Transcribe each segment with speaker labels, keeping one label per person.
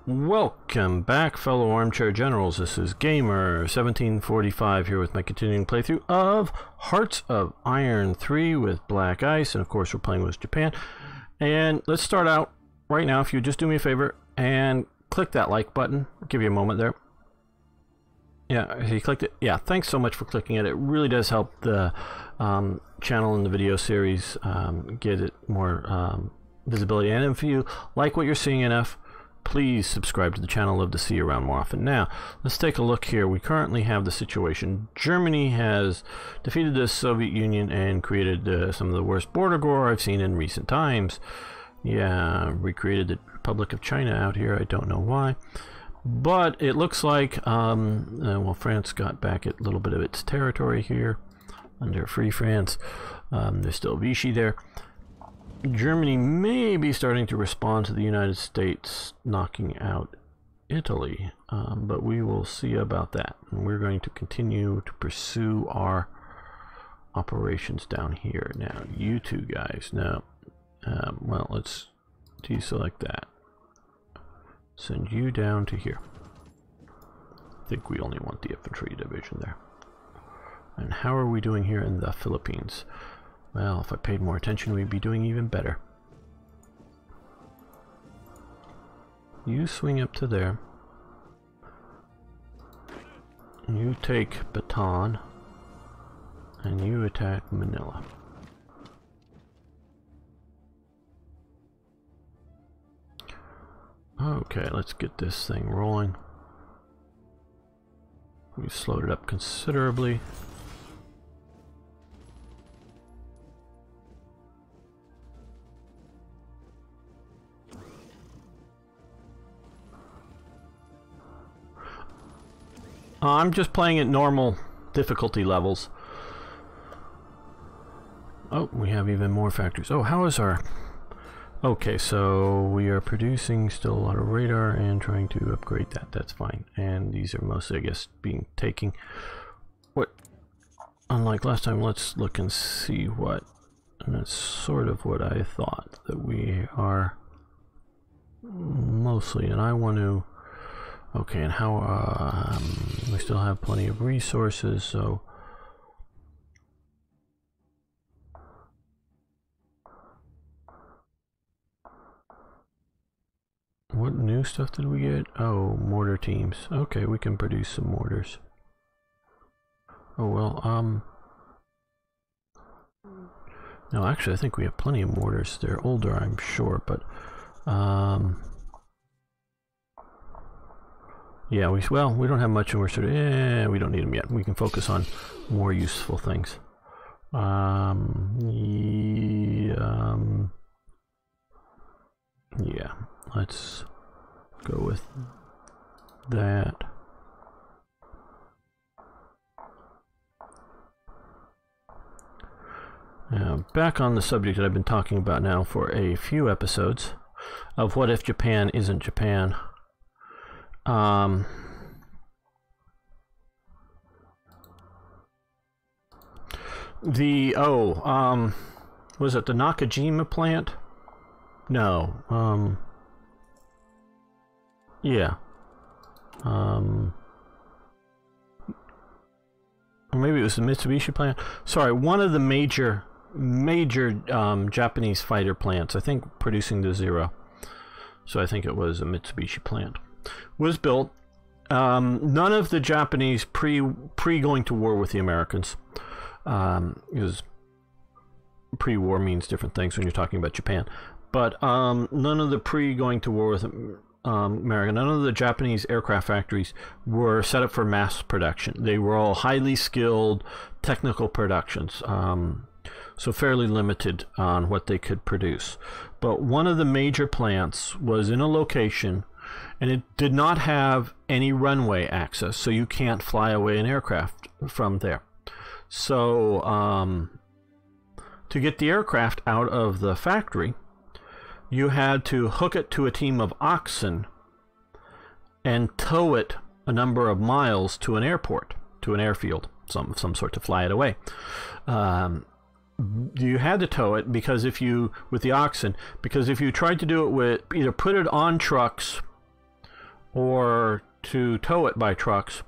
Speaker 1: Welcome back, fellow armchair generals. This is Gamer1745 here with my continuing playthrough of Hearts of Iron 3 with Black Ice, and of course we're playing with Japan. And let's start out right now. If you just do me a favor and click that like button, I'll give you a moment there. Yeah, you clicked it. Yeah, thanks so much for clicking it. It really does help the channel and the video series get it more visibility. And if you like what you're seeing enough, please subscribe to the channel. Love to see you around more often. Now, let's take a look here. We currently have the situation. Germany has defeated the Soviet Union and created some of the worst border gore I've seen in recent times. Yeah, recreated the Republic of China out here. I don't know why. But it looks like, well, France got back a little bit of its territory here under Free France. There's still Vichy there. Germany may be starting to respond to the United States knocking out Italy, but we will see about that. And we're going to continue to pursue our operations down here. Now, you two guys, now, well, let's deselect that. Send you down to here. I think we only want the infantry division there. And how are we doing here in the Philippines? Well, if I paid more attention, we'd be doing even better. You swing up to there. You take Bataan. And you attack Manila. Okay, let's get this thing rolling. We've slowed it up considerably. I'm just playing at normal difficulty levels. Oh, we have even more factories. Oh, how is our... Okay, so we are producing still a lot of radar and trying to upgrade that. That's fine. And these are mostly, I guess, being taken. What? Unlike last time, let's look and see what... And that's sort of what I thought. That we are mostly... And I want to... Okay, and how, we still have plenty of resources, so... What new stuff did we get? Oh, mortar teams. Okay, we can produce some mortars. Oh, well, no, actually, I think we have plenty of mortars. They're older, I'm sure, but, yeah, we don't have much, and we're sort of, we don't need them yet. We can focus on more useful things. Yeah, let's go with that. Now, back on the subject that I've been talking about now for a few episodes of what if Japan isn't Japan. Was it the Nakajima plant? No. Yeah. Or maybe it was the Mitsubishi plant. Sorry, one of the major Japanese fighter plants, I think producing the Zero. So I think it was a Mitsubishi plant. Was built. None of the Japanese pre going to war with the Americans, because pre-war means different things when you're talking about Japan. But none of the pre going to war with America, none of the Japanese aircraft factories were set up for mass production. They were all highly skilled technical productions, so fairly limited on what they could produce. But one of the major plants was in a location, and it did not have any runway access, so you can't fly away an aircraft from there. So to get the aircraft out of the factory, you had to hook it to a team of oxen and tow it a number of miles to an airport, to an airfield, some sort, to fly it away. You had to tow it because with the oxen, because if you tried to do it with, either put it on trucks or to tow it by trucks,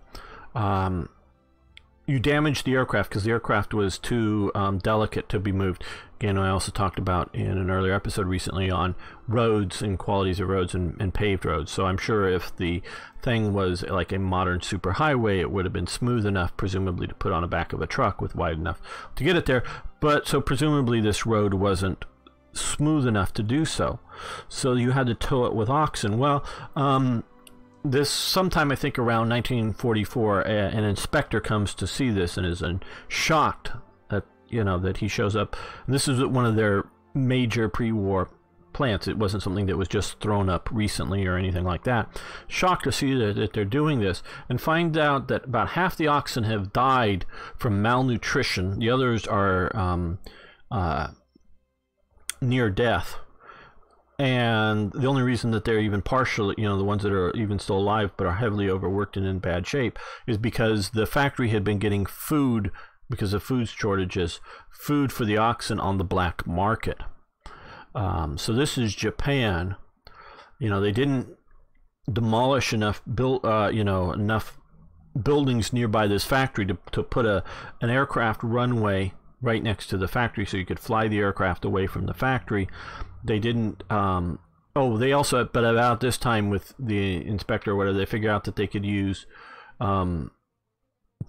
Speaker 1: you damage the aircraft because the aircraft was too delicate to be moved. Again, I also talked about in an earlier episode recently on roads and qualities of roads and paved roads. So I'm sure if the thing was like a modern superhighway, it would have been smooth enough, presumably, to put on the back of a truck with wide enough to get it there. But so presumably this road wasn't smooth enough to do so. So you had to tow it with oxen. Well, this sometime, I think around 1944, an inspector comes to see this and is shocked that, you know, that he shows up. And this is one of their major pre-war plants. It wasn't something that was just thrown up recently or anything like that. Shocked to see that they're doing this, and find out that about half the oxen have died from malnutrition. The others are near death. And the only reason that they're even partially, you know, the ones that are even still alive but are heavily overworked and in bad shape, is because the factory had been getting food, because of food shortages, food for the oxen on the black market. So this is Japan. You know, they didn't demolish enough enough buildings nearby this factory to put an aircraft runway right next to the factory so you could fly the aircraft away from the factory. They didn't, they also, but about this time with the inspector or whatever, they figured out that they could use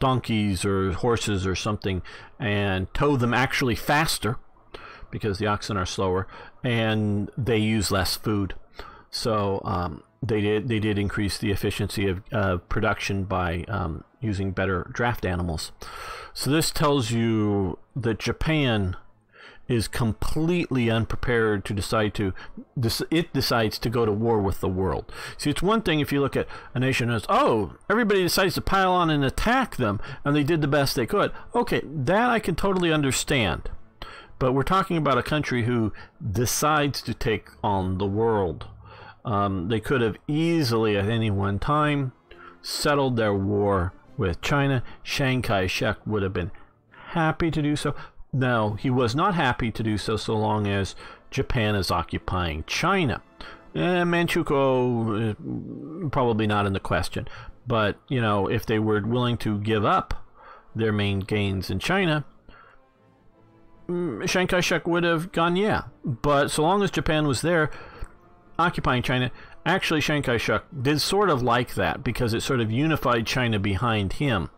Speaker 1: donkeys or horses or something and tow them actually faster because the oxen are slower, and they use less food. So they did increase the efficiency of production by using better draft animals. So this tells you that Japan is completely unprepared to it decides to go to war with the world. See, it's one thing if you look at a nation as, oh, everybody decides to pile on and attack them, and they did the best they could. Okay, that I can totally understand. But we're talking about a country who decides to take on the world. They could have easily at any one time settled their war with China. Chiang Kai-shek would have been happy to do so. No, he was not happy to do so long as Japan is occupying China. Manchukuo, probably not in the question. But, you know, if they were willing to give up their main gains in China, Chiang Kai-shek would have gone, yeah. But so long as Japan was there occupying China, actually Chiang Kai-shek did sort of like that because it sort of unified China behind him.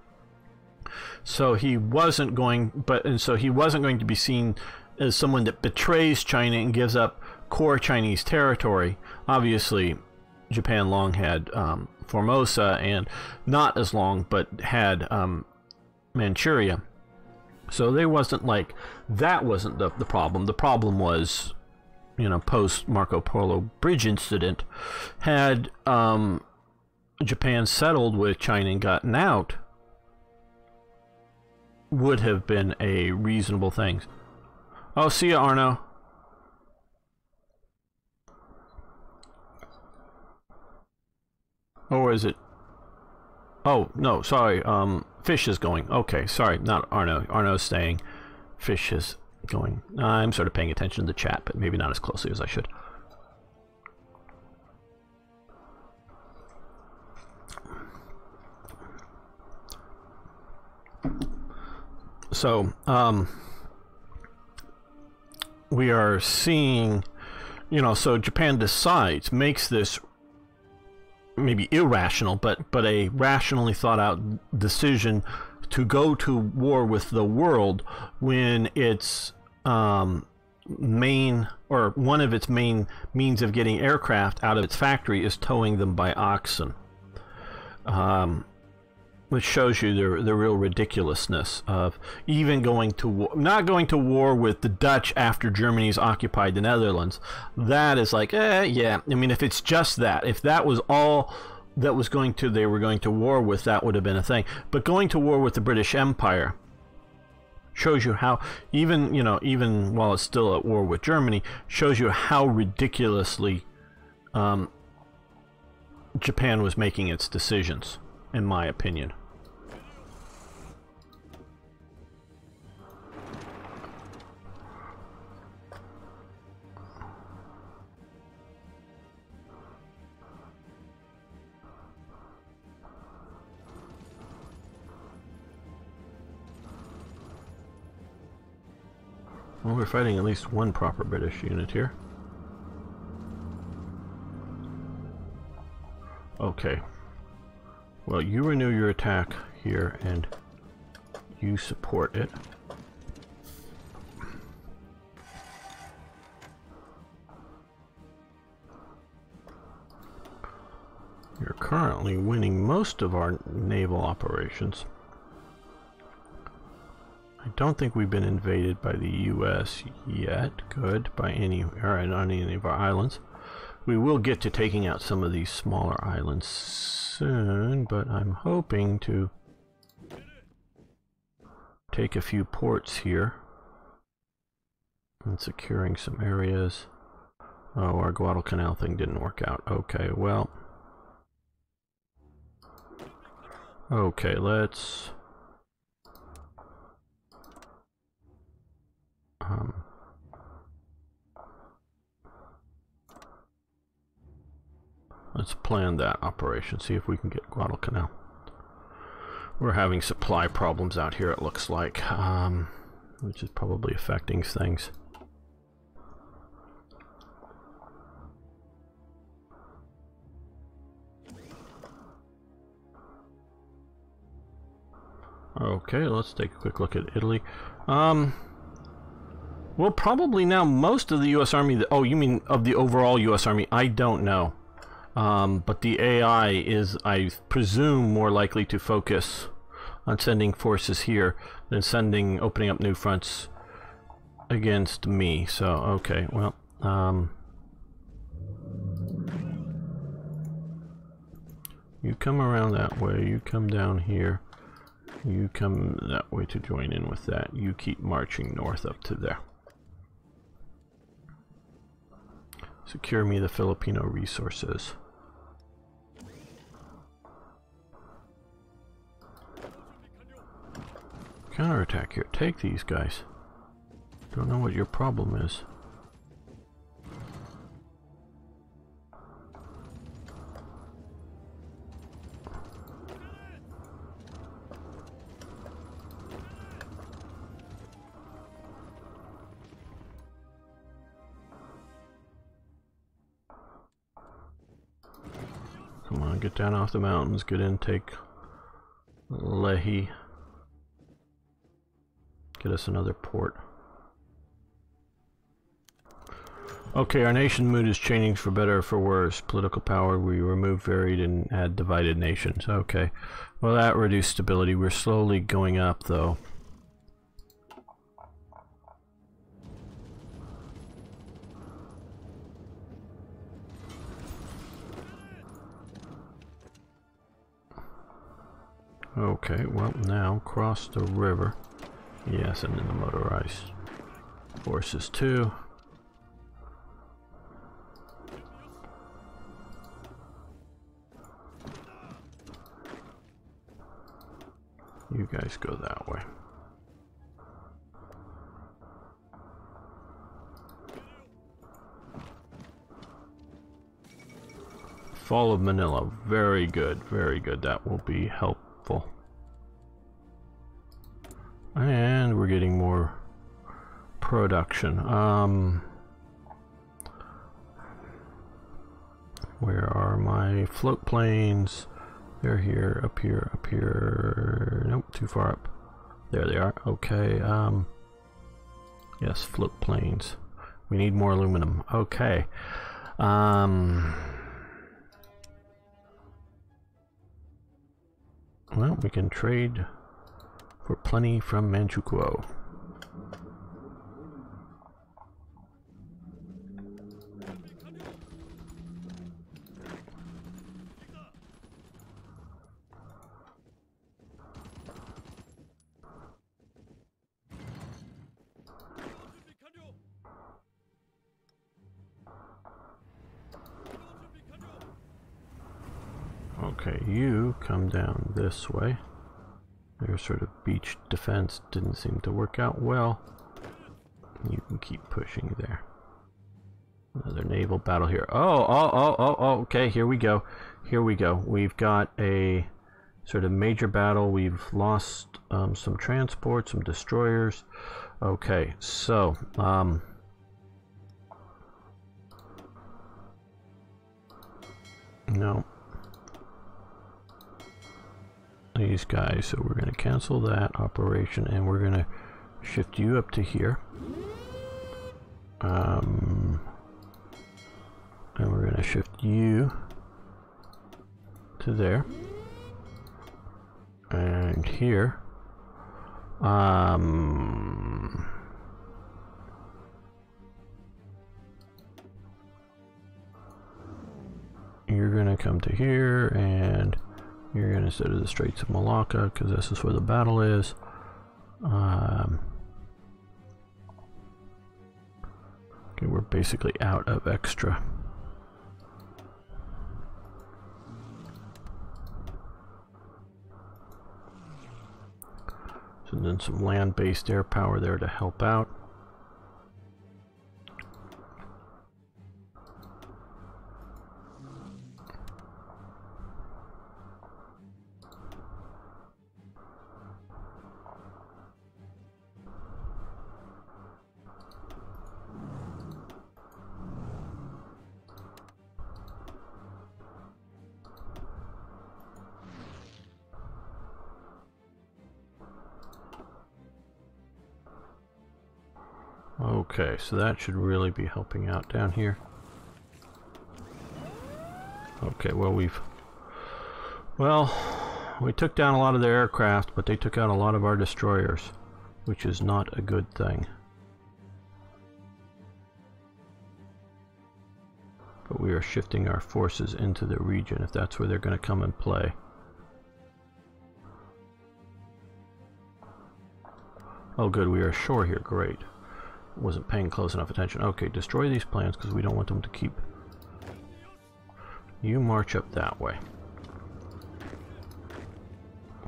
Speaker 1: So he wasn't going, to be seen as someone that betrays China and gives up core Chinese territory. Obviously, Japan long had Formosa, and not as long, but had Manchuria. So they wasn't like, that wasn't the problem. The problem was, you know, post Marco Polo Bridge incident, had Japan settled with China and gotten out, would have been a reasonable thing. Oh, see ya, Arno. Or is it? Oh, no, sorry. Fish is going. Okay, sorry, not Arno. Arno's staying. Fish is going. I'm sort of paying attention to the chat, but maybe not as closely as I should. So, we are seeing, you know, so Japan makes this maybe irrational, but a rationally thought out decision to go to war with the world when its main, or one of its main means of getting aircraft out of its factory is towing them by oxen. Which shows you the real ridiculousness of even going to war, not going to war with the Dutch after Germany's occupied the Netherlands. That is like, yeah. I mean, if it's just that, if that was all that was they were going to war with, that would have been a thing. But going to war with the British Empire shows you how, even while it's still at war with Germany, shows you how ridiculously Japan was making its decisions, in my opinion. Well, we're fighting at least one proper British unit here. Okay. Well, you renew your attack here, and you support it. You're currently winning most of our naval operations. I don't think we've been invaded by the US yet. Good. By any, or on any of our islands. We will get to taking out some of these smaller islands soon, but I'm hoping to take a few ports here and securing some areas. Oh, our Guadalcanal thing didn't work out. Okay, well. Okay, let's plan that operation, see if we can get Guadalcanal. We're having supply problems out here, it looks like, which is probably affecting things. Okay, let's take a quick look at Italy. Well, probably now most of the U.S. Army... Oh, you mean of the overall U.S. Army? I don't know. But the AI is, I presume, more likely to focus on sending forces here than opening up new fronts against me. So, okay, well... you come around that way, you come down here. You come that way to join in with that. You keep marching north up to there. Secure me the Filipino resources. Counterattack here. Take these guys. Don't know what your problem is. Come on, get down off the mountains, get in, take Lehi. Get us another port. Okay, our nation mood is changing for better or for worse. Political power, we remove varied and add divided nations. Okay, well that reduced stability. We're slowly going up though. Okay, well now cross the river. Yes, and then the motorized forces too. You guys go that way. Fall of Manila, very good, very good. That will be helpful. And we're getting more production. Where are my float planes? They're here, up here, up here. Nope, too far up. There they are. Okay. Yes, float planes. We need more aluminum. Okay. Well, we can trade for plenty from Manchukuo. Okay, you come down this way. Your sort of beach defense didn't seem to work out well. You can keep pushing there. Another naval battle here. Oh, okay, here we go. Here we go. We've got a sort of major battle. We've lost some transports, some destroyers. Okay, so no, these guys, so we're going to cancel that operation and we're going to shift you up to here, and we're going to shift you to there, and here. You're gonna come to here, and you're gonna set to the Straits of Malacca because this is where the battle is. Okay, we're basically out of extra. So then some land-based air power there to help out. Okay, so that should really be helping out down here. Okay, well we took down a lot of their aircraft, but they took out a lot of our destroyers, which is not a good thing. But we are shifting our forces into the region if that's where they're going to come and play. Oh good, we are ashore here, great. Wasn't paying close enough attention. Okay, destroy these plans because we don't want them to keep. You march up that way.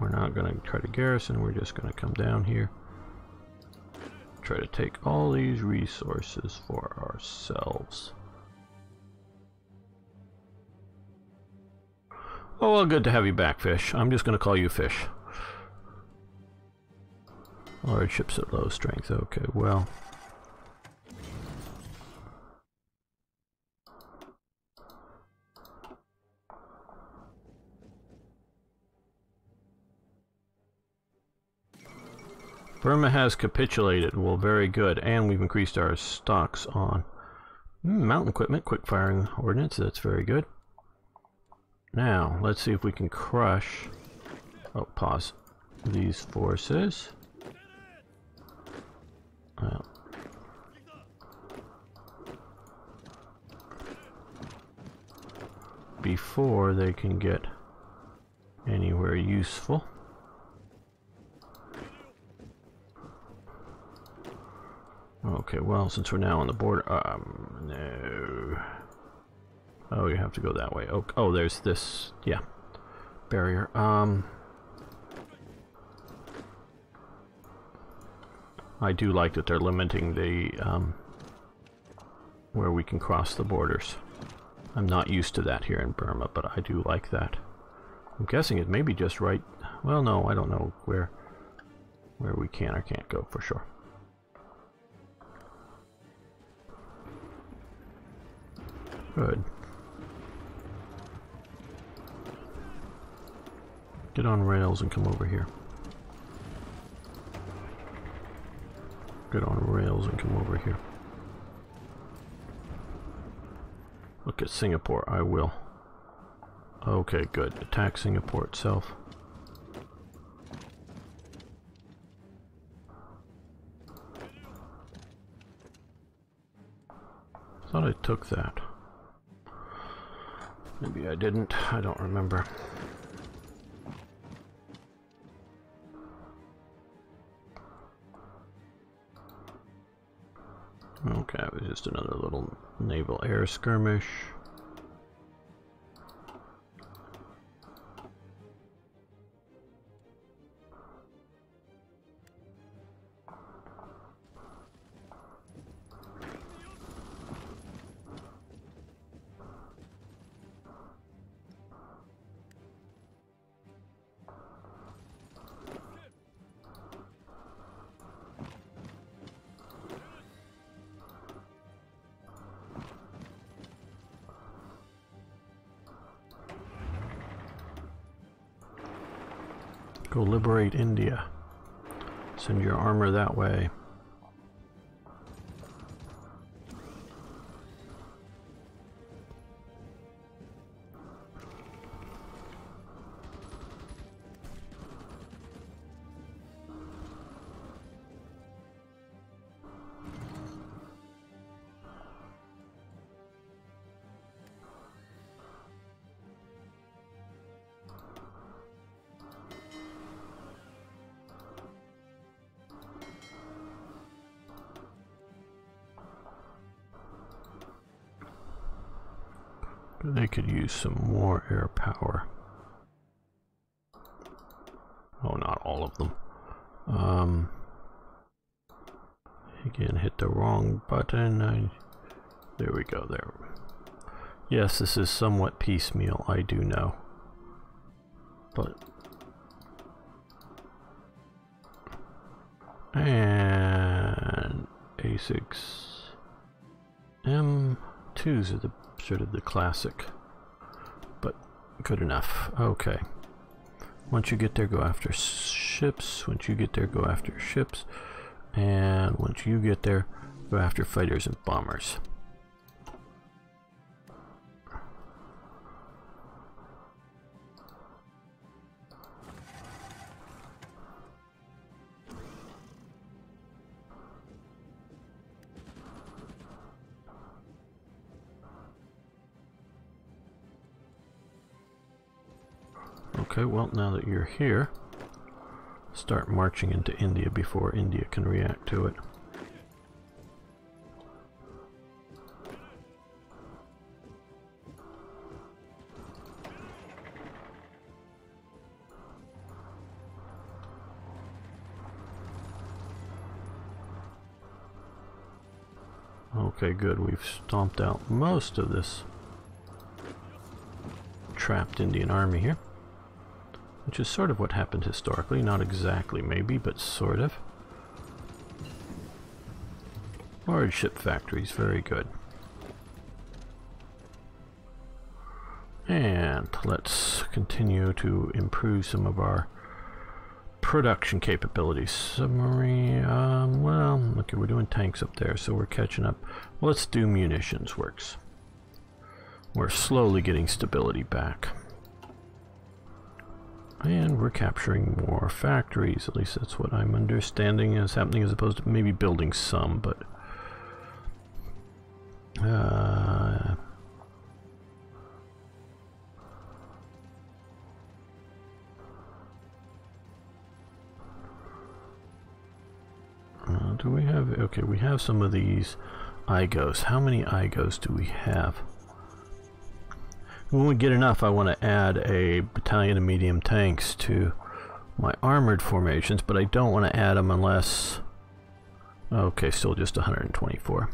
Speaker 1: We're not going to try to garrison, we're just going to come down here. Try to take all these resources for ourselves. Oh well, good to have you back, Fish. I'm just going to call you Fish. Large ships at low strength, okay, well. Burma has capitulated. Well, very good. And we've increased our stocks on mountain equipment, quick firing ordnance. That's very good. Now, let's see if we can crush... Oh, pause. These forces. Well. Before they can get anywhere useful. Okay, well, since we're now on the border, no. Oh, you have to go that way. Oh, there's this, yeah, barrier. I do like that they're limiting the, where we can cross the borders. I'm not used to that here in Burma, but I do like that. I'm guessing it may be just right, well, no, I don't know where we can or can't go for sure. Good. Get on rails and come over here. Get on rails and come over here. Look at Singapore, I will. Okay, good. Attack Singapore itself. Thought I took that. Maybe I didn't. I don't remember. Okay, it was just another little naval air skirmish. Go liberate India. Send your armor that way. They could use some more air power. Oh, not all of them. Again, hit the wrong button. There we go, there. Yes, this is somewhat piecemeal, I do know. But... And... A6... M2s are the sort of the classic. But good enough. Okay. Once you get there, go after ships. Once you get there, go after ships. And once you get there, go after fighters and bombers. Okay, well, now that you're here, start marching into India before India can react to it. Okay, good. We've stomped out most of this trapped Indian army here. Which is sort of what happened historically. Not exactly, maybe, but sort of. Large ship factories, very good. And let's continue to improve some of our production capabilities. Submarine, well, okay, we're doing tanks up there, so we're catching up. Let's do munitions works. We're slowly getting stability back. And we're capturing more factories, at least that's what I'm understanding is happening, as opposed to maybe building some, but... do we have... Okay, we have some of these IGOs. How many IGOs do we have? When we get enough, I want to add a battalion of medium tanks to my armored formations, but I don't want to add them unless... Okay, still just 124,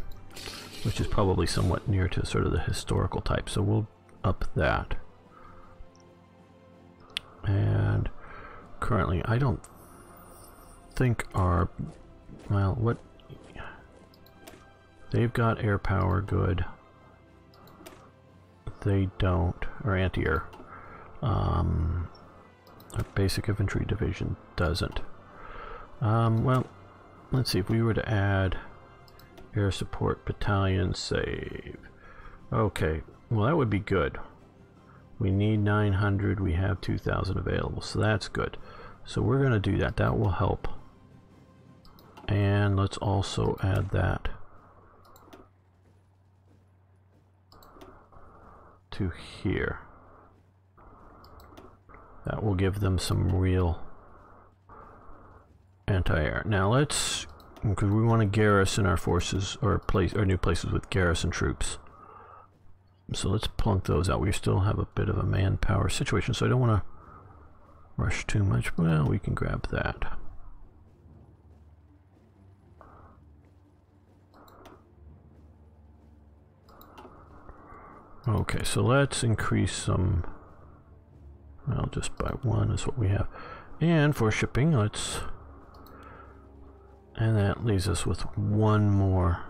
Speaker 1: which is probably somewhat near to sort of the historical type, so we'll up that. And currently, I don't think our... Well, what... They've got air power, good. They don't, or anti-air. Our basic infantry division doesn't. Well, let's see, if we were to add air support battalion save. Okay, well that would be good. We need 900, we have 2,000 available, so that's good. So we're going to do that, that will help. And let's also add that to here. That will give them some real anti-air. Now let's, because we want to garrison our forces, or new places with garrison troops. So let's plunk those out. We still have a bit of a manpower situation, so I don't want to rush too much. Well, we can grab that. Okay, so let's increase some, well, just by one is what we have. And for shipping, let's, and that leaves us with one more.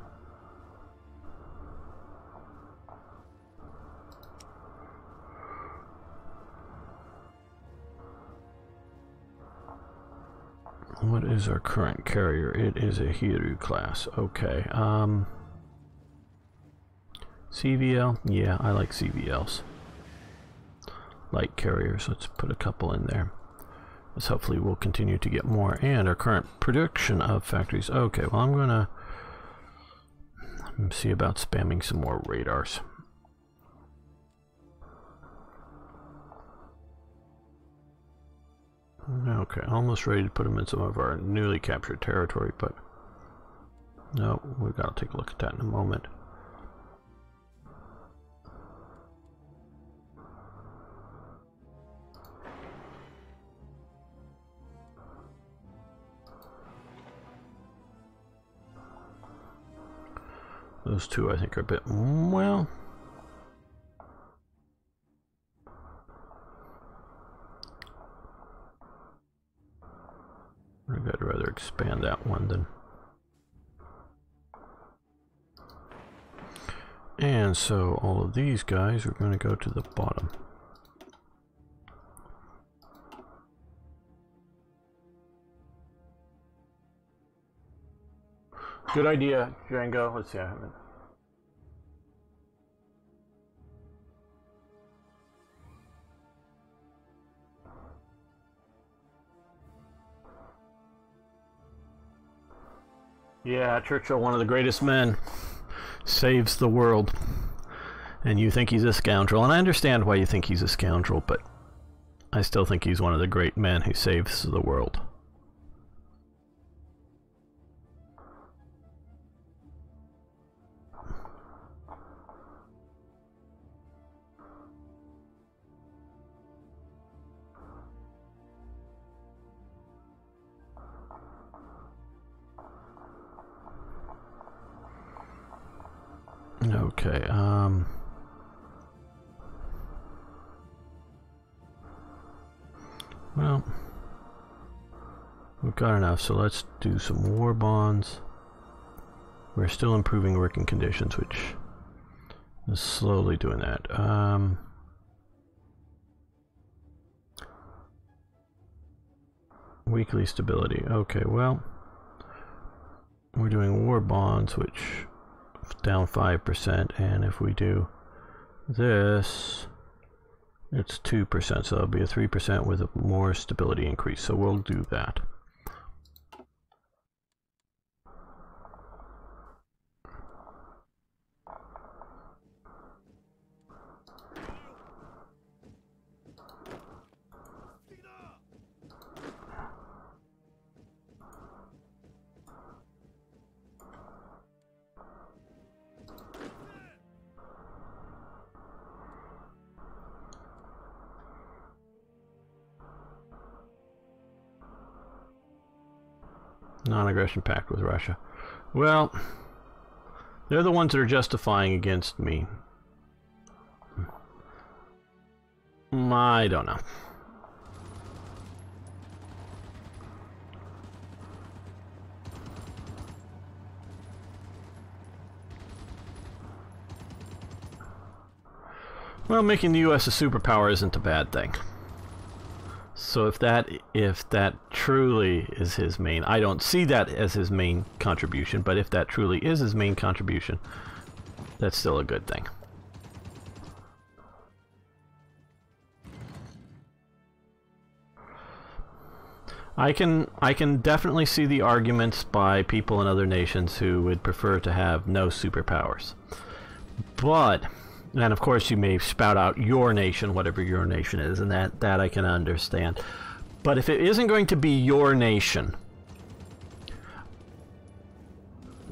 Speaker 1: What is our current carrier? It is a Hiru class. Okay. CVL? Yeah, I like CVLs. Light carriers. Let's put a couple in there. This hopefully will continue to get more. And our current production of factories. Okay, well, I'm gonna see about spamming some more radars. Okay, almost ready to put them in some of our newly captured territory, but no, we've got to take a look at that in a moment. Those two I think are a bit, well, I'd rather expand that one than. And so all of these guys are going to go to the bottom. Good idea, Django. Let's see, I haven't. Yeah, Churchill, one of the greatest men, saves the world. And you think he's a scoundrel. And I understand why you think he's a scoundrel, but I still think he's one of the great men who saves the world. Okay, well, we've got enough, so let's do some war bonds. We're still improving working conditions, which is slowly doing that. Weekly stability. Okay, well, we're doing war bonds, which down 5%, and if we do this, it's 2%, so it'll be a 3% with a more stability increase, so we'll do that. Non-aggression pact with Russia. Well, they're the ones that are justifying against me. I don't know. Well, making the US a superpower isn't a bad thing. So if that truly is his main, I don't see that as his main contribution, but if that truly is his main contribution, that's still a good thing. I can definitely see the arguments by people in other nations who would prefer to have no superpowers. But, and of course you may spout out your nation, whatever your nation is, and that I can understand. But if it isn't going to be your nation,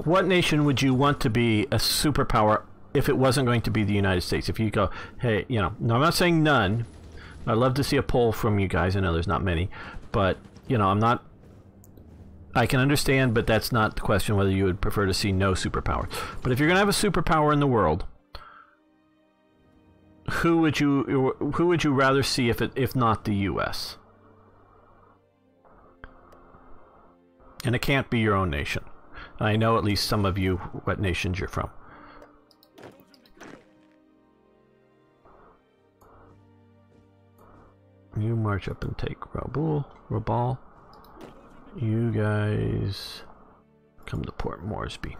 Speaker 1: what nation would you want to be a superpower if it wasn't going to be the United States? If you go, hey, you know, no, I'm not saying none. I'd love to see a poll from you guys. I know there's not many, but you know, I can understand, but that's not the question whether you would prefer to see no superpowers. But if you're going to have a superpower in the world, who would you rather see if not the US? And it can't be your own nation. I know at least some of you what nations you're from. You march up and take Rabaul. you guys come to Port Moresby.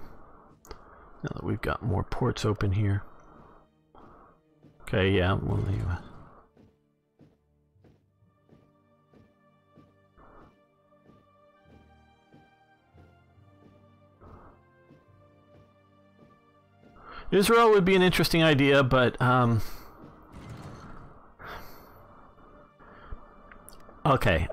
Speaker 1: Now that we've got more ports open here. Okay, yeah, we'll leave. Israel would be an interesting idea, but okay.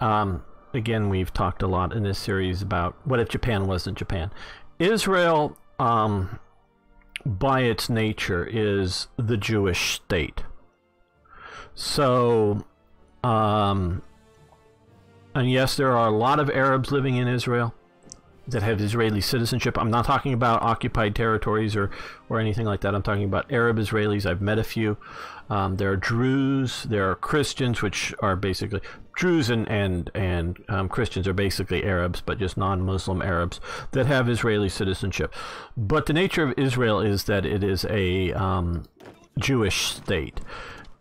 Speaker 1: Again, we've talked a lot in this series about what if Japan wasn't Japan. Israel, by its nature, is the Jewish state. So, and yes, there are a lot of Arabs living in Israel that have Israeli citizenship. I'm not talking about occupied territories or anything like that. I'm talking about Arab Israelis. I've met a few. There are Druze, there are Christians, which are basically Druze and Christians are basically Arabs, but just non-Muslim Arabs that have Israeli citizenship. But the nature of Israel is that it is a Jewish state.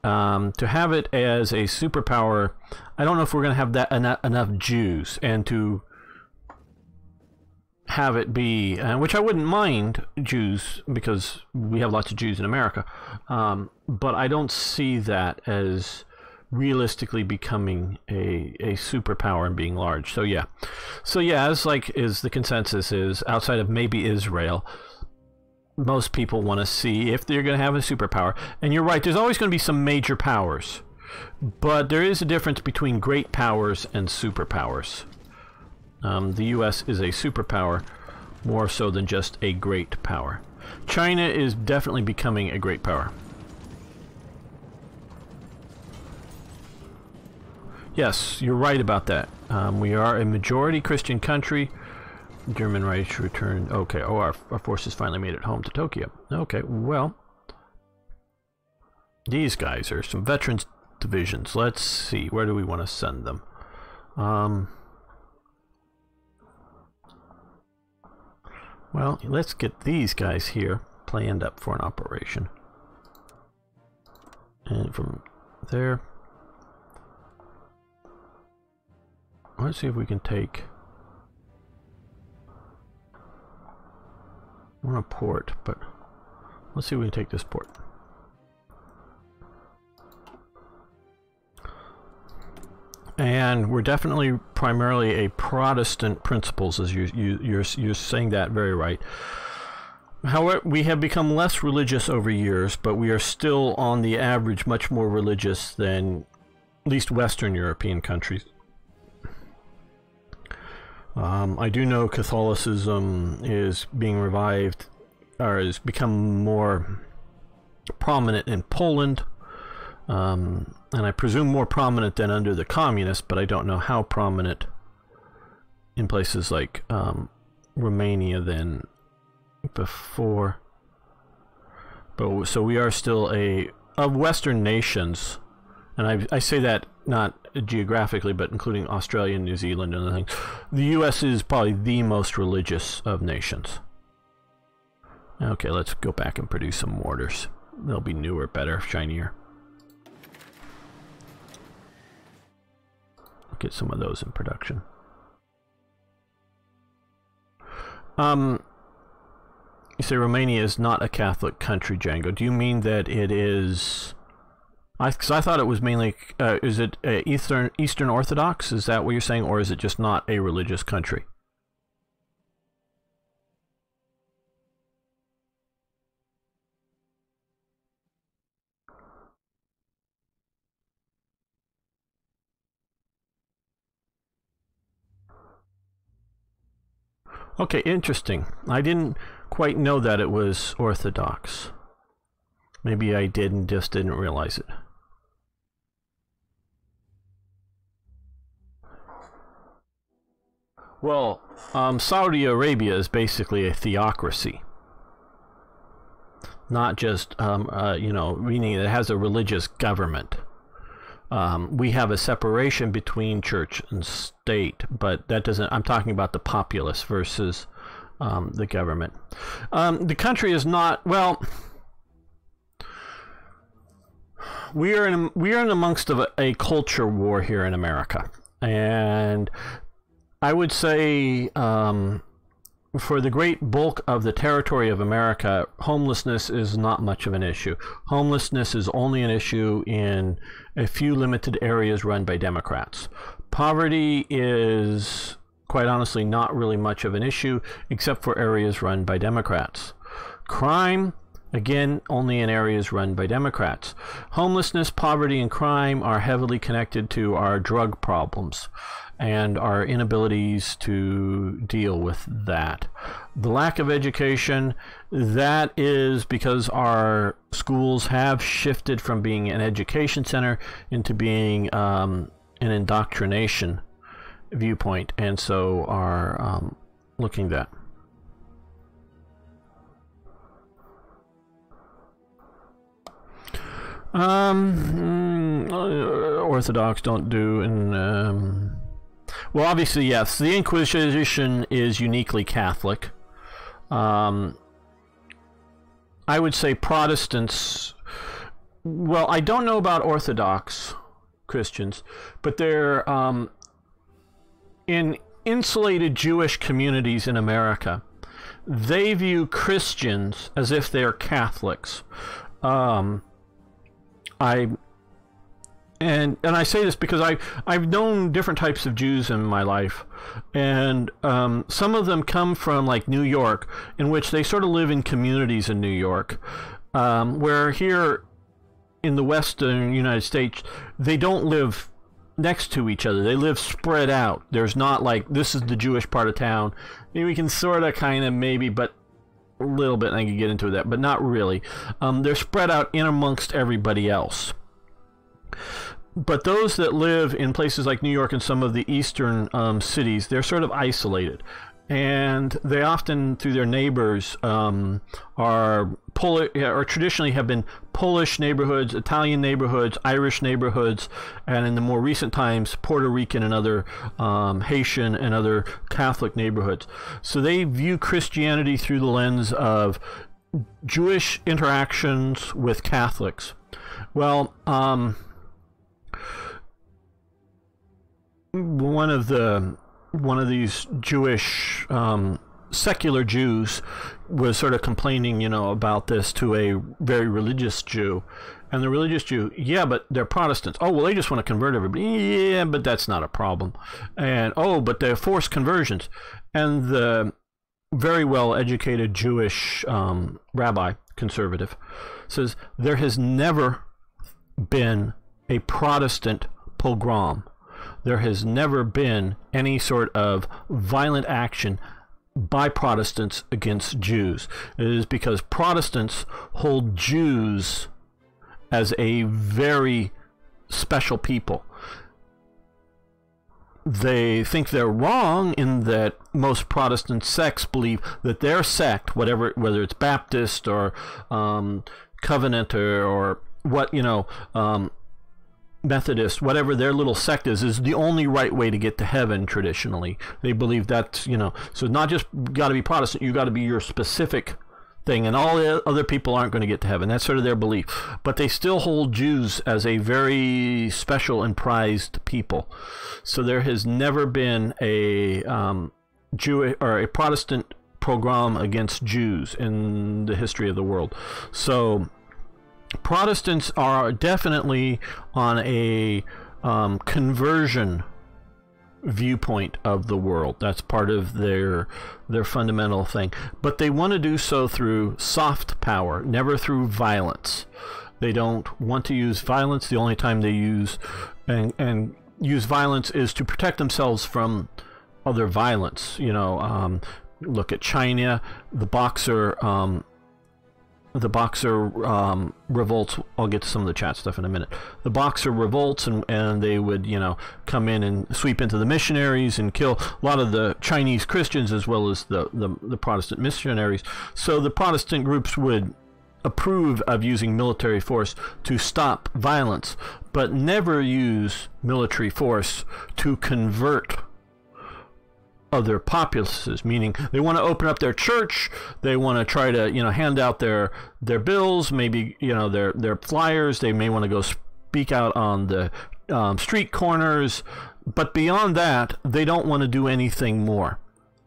Speaker 1: To have it as a superpower, I don't know if we're going to have that enough Jews, and to have it be, which I wouldn't mind Jews, because we have lots of Jews in America, but I don't see that as realistically becoming a superpower and being large. So yeah, as like is the consensus is, outside of maybe Israel, most people want to see if they're going to have a superpower. And you're right, there's always going to be some major powers, but there is a difference between great powers and superpowers. The U.S. is a superpower more so than just a great power. China is definitely becoming a great power. Yes, you're right about that. We are a majority Christian country. German Reich returned. Okay, oh, our forces finally made it home to Tokyo. Okay, well, these guys are some veterans divisions. Let's see, where do we want to send them? Well, let's get these guys here planned up for an operation. And from there, let's see if we can take on a port, but let's see if we can take this port. And we're definitely primarily a Protestant principles, as you're saying that very right. However, we have become less religious over years, but we are still on the average much more religious than at least Western European countries. I do know Catholicism is being revived, or has become more prominent in Poland. And I presume more prominent than under the communists, but I don't know how prominent in places like Romania than before. But so we are still of Western nations, and I say that not geographically, but including Australia and New Zealand and other things. The U.S. is probably the most religious of nations. Okay, let's go back and produce some mortars. They'll be newer, better, shinier. Get some of those in production. You say Romania is not a Catholic country, Django. Do you mean that it is? Because I thought it was mainly. Is it Eastern Orthodox? Is that what you're saying, or is it just not a religious country? Okay, interesting. I didn't quite know that it was Orthodox. Maybe I did and just didn't realize it. Well, Saudi Arabia is basically a theocracy. Not just, you know, meaning it has a religious government. We have a separation between church and state, but that doesn't. I'm talking about the populace versus the government. The country is not well. We are in amongst of a culture war here in America, and I would say for the great bulk of the territory of America, homelessness is not much of an issue. Homelessness is only an issue in a few limited areas run by Democrats. Poverty is, quite honestly, not really much of an issue except for areas run by Democrats. Crime, again, only in areas run by Democrats. Homelessness, poverty, and crime are heavily connected to our drug problems and our inabilities to deal with that. The lack of education, that is because our schools have shifted from being an education center into being an indoctrination viewpoint, and so are looking at that. Orthodox don't do, and well, obviously, yes, the Inquisition is uniquely Catholic. I would say Protestants, well, I don't know about Orthodox Christians, but they're in insulated Jewish communities in America. They view Christians as if they're Catholics. And I say this because I've known different types of Jews in my life, and some of them come from like New York, in which they sort of live in communities in New York, where here in the Western United States they don't live next to each other. They live spread out. There's not like, this is the Jewish part of town. Maybe we can sort of kind of maybe, but a little bit, and I can get into that, but not really. They're spread out in amongst everybody else. But those that live in places like New York and some of the eastern cities, they're sort of isolated. And they often, through their neighbors, are traditionally have been Polish neighborhoods, Italian neighborhoods, Irish neighborhoods, and in the more recent times, Puerto Rican and other Haitian and other Catholic neighborhoods. So they view Christianity through the lens of Jewish interactions with Catholics. Well, one of these Jewish secular Jews was sort of complaining, about this to a very religious Jew. And the religious Jew, yeah, but they're Protestants. Oh, well, they just want to convert everybody. Yeah, but that's not a problem. And, oh, but they're forced conversions. And the very well-educated Jewish rabbi, conservative, says there has never been a Protestant pogrom. There has never been any sort of violent action by Protestants against Jews. It is because Protestants hold Jews as a very special people. They think they're wrong in that most Protestant sects believe that their sect, whether it's Baptist or Covenanter or what, Methodist, whatever their little sect is the only right way to get to heaven traditionally. They believe that's, so it's not just got to be Protestant, you got to be your specific thing, and all the other people aren't going to get to heaven. That's sort of their belief. But they still hold Jews as a very special and prized people. So there has never been a Jewish or a Protestant pogrom against Jews in the history of the world. So Protestants are definitely on a conversion viewpoint of the world. That's part of their fundamental thing. But they want to do so through soft power, never through violence. They don't want to use violence. The only time they use and use violence is to protect themselves from other violence. Look at China, the boxer revolts. I'll get to some of the chat stuff in a minute. The boxer revolts, and they would, come in and sweep into the missionaries and kill a lot of the Chinese Christians as well as the Protestant missionaries. So the Protestant groups would approve of using military force to stop violence, but never use military force to convert other populaces, meaning they want to open up their church, they want to try to hand out their bills, maybe their flyers, they may want to go speak out on the street corners, But beyond that, they don't want to do anything more.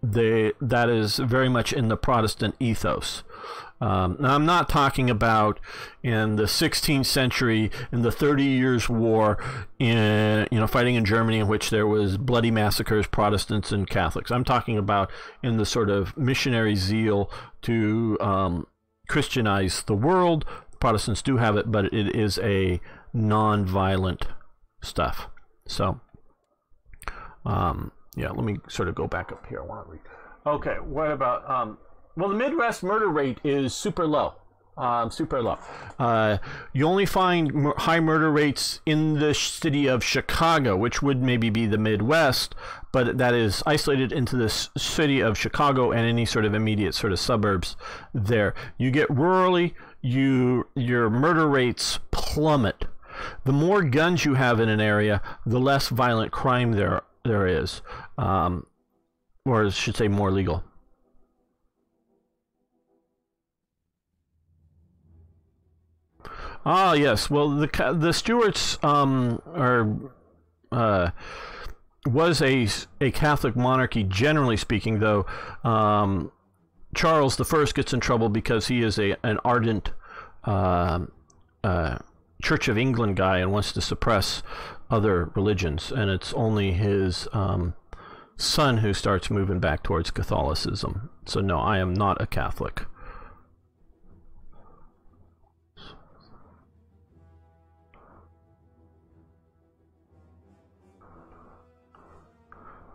Speaker 1: That is very much in the Protestant ethos. Now, I'm not talking about in the 16th century, in the 30 Years' War, fighting in Germany, in which there was bloody massacres, Protestants and Catholics. I'm talking about in the sort of missionary zeal to Christianize the world. Protestants do have it, but it is a non-violent stuff. So, yeah, let me sort of go back up here. I want to read. Okay, what about... well, the Midwest murder rate is super low. You only find high murder rates in the city of Chicago, which would maybe be the Midwest, but that is isolated into this city of Chicago and any sort of immediate sort of suburbs there. You get rurally, your murder rates plummet. The more guns you have in an area, the less violent crime there is, or I should say more legal. Ah, yes. Well, the Stuarts was a Catholic monarchy, generally speaking. Though Charles I gets in trouble because he is an ardent Church of England guy and wants to suppress other religions, and it's only his son who starts moving back towards Catholicism. So no, I am not a Catholic.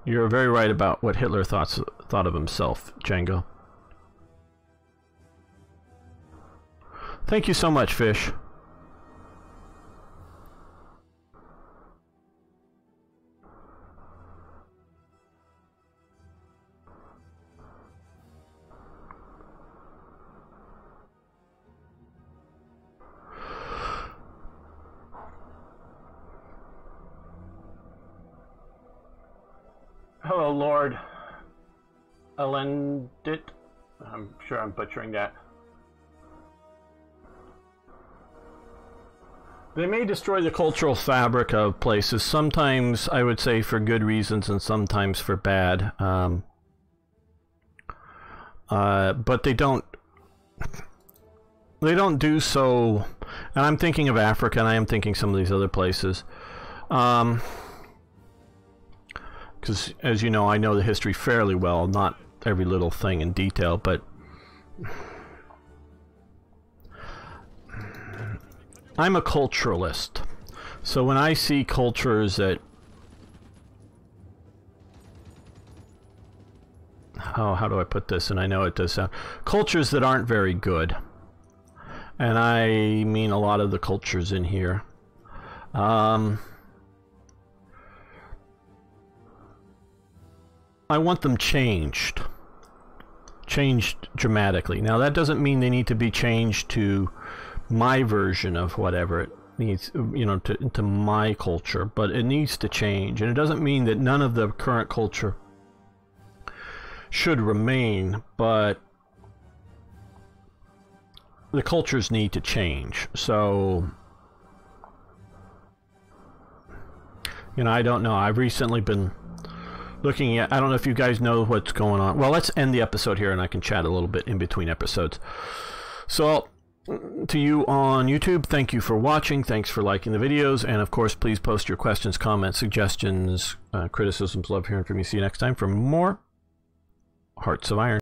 Speaker 1: You're very right about what Hitler thought of himself, Django. Thank you so much, Fish. Hello, Lord Elendit. I'm sure I'm butchering that. They may destroy the cultural fabric of places, sometimes I would say for good reasons and sometimes for bad. But they don't do so, and I'm thinking of Africa and I am thinking some of these other places. Because, as you know, I know the history fairly well, not every little thing in detail, but I'm a culturalist. So when I see cultures that... Oh, how do I put this? And I know it does sound... Cultures that aren't very good. And I mean a lot of the cultures in here. I want them changed dramatically. Now that doesn't mean they need to be changed to my version of whatever it needs, to my culture, but it needs to change. And it doesn't mean that none of the current culture should remain, but the cultures need to change. So, I don't know. I've recently been looking at, I don't know if you guys know what's going on. Well, let's end the episode here and I can chat a little bit in between episodes. So, to you on YouTube, thank you for watching. Thanks for liking the videos. And of course, please post your questions, comments, suggestions, criticisms. Love hearing from you. See you next time for more Hearts of Iron.